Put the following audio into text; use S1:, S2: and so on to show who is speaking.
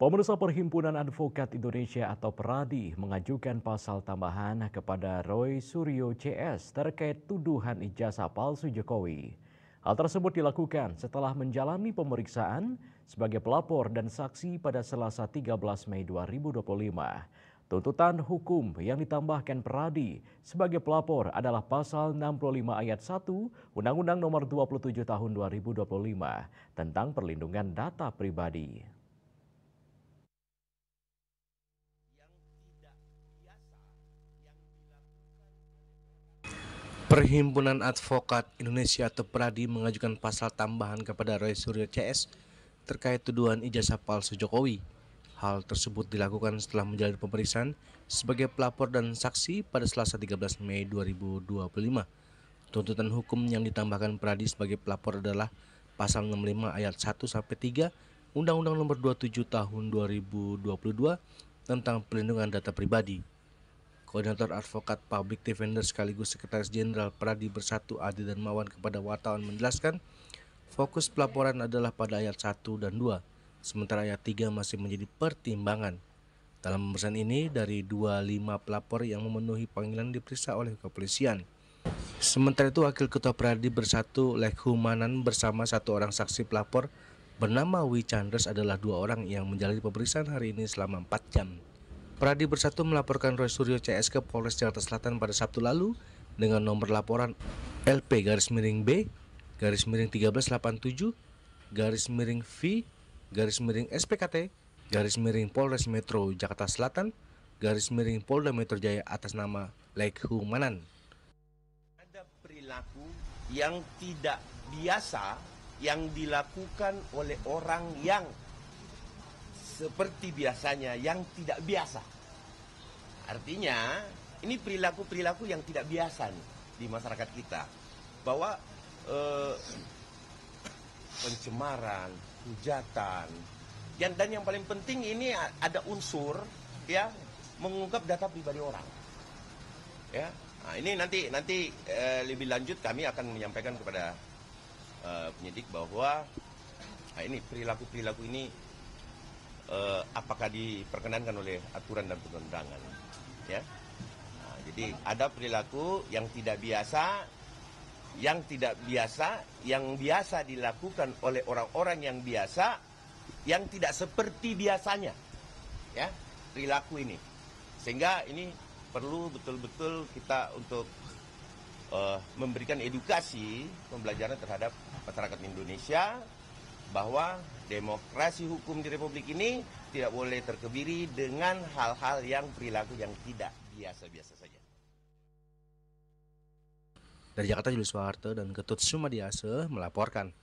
S1: Pemirsa Perhimpunan Advokat Indonesia atau PERADI mengajukan pasal tambahan kepada Roy Suryo CS terkait tuduhan ijazah palsu Jokowi. Hal tersebut dilakukan setelah menjalani pemeriksaan sebagai pelapor dan saksi pada Selasa 13 Mei 2025. Tuntutan hukum yang ditambahkan PERADI sebagai pelapor adalah pasal 65 ayat 1 Undang-Undang Nomor 27 Tahun 2025 tentang perlindungan data pribadi.
S2: Perhimpunan Advokat Indonesia atau PERADI mengajukan pasal tambahan kepada Roy Suryo CS terkait tuduhan ijazah palsu Jokowi. Hal tersebut dilakukan setelah menjalani pemeriksaan sebagai pelapor dan saksi pada Selasa 13 Mei 2025. Tuntutan hukum yang ditambahkan PERADI sebagai pelapor adalah pasal 65 ayat 1 sampai 3 Undang-Undang Nomor 27 Tahun 2022 tentang perlindungan data pribadi. Koordinator Advokat Public Defender sekaligus Sekretaris Jenderal PERADI Bersatu Adi Darmawan kepada wartawan menjelaskan, fokus pelaporan adalah pada ayat 1 dan 2, sementara ayat 3 masih menjadi pertimbangan. Dalam pemeriksaan ini, dari 25 pelapor yang memenuhi panggilan diperiksa oleh kepolisian. Sementara itu, Wakil Ketua PERADI Bersatu Lekhumanan bersama satu orang saksi pelapor bernama Wi Chandres adalah dua orang yang menjalani pemeriksaan hari ini selama 4 jam. PERADI Bersatu melaporkan Roy Suryo CS ke Polres Jakarta Selatan pada Sabtu lalu dengan nomor laporan LP-B-1387-V-SPKT-Polres Metro Jakarta Selatan-Polda Metro Jaya atas nama Lekhumanan.
S3: Ada perilaku yang tidak biasa yang dilakukan oleh orang yang seperti biasanya yang tidak biasa. Artinya ini perilaku-perilaku yang tidak biasa nih di masyarakat kita, bahwa pencemaran, hujatan, dan yang paling penting ini ada unsur ya mengungkap data pribadi orang. Ya, nah, ini nanti lebih lanjut kami akan menyampaikan kepada penyidik bahwa ini perilaku ini apakah diperkenankan oleh aturan dan perundang-undangan, ya. Nah, jadi ada perilaku yang tidak biasa, yang biasa dilakukan oleh orang-orang yang biasa, yang tidak seperti biasanya, ya, perilaku ini. Sehingga ini perlu betul-betul kita untuk memberikan edukasi, pembelajaran terhadap masyarakat Indonesia, bahwa demokrasi hukum di Republik ini tidak boleh terkebiri dengan hal-hal yang perilaku yang tidak biasa-biasa saja.
S2: Dari Jakarta, Julius Soeharto dan Ketut Sumadiase melaporkan.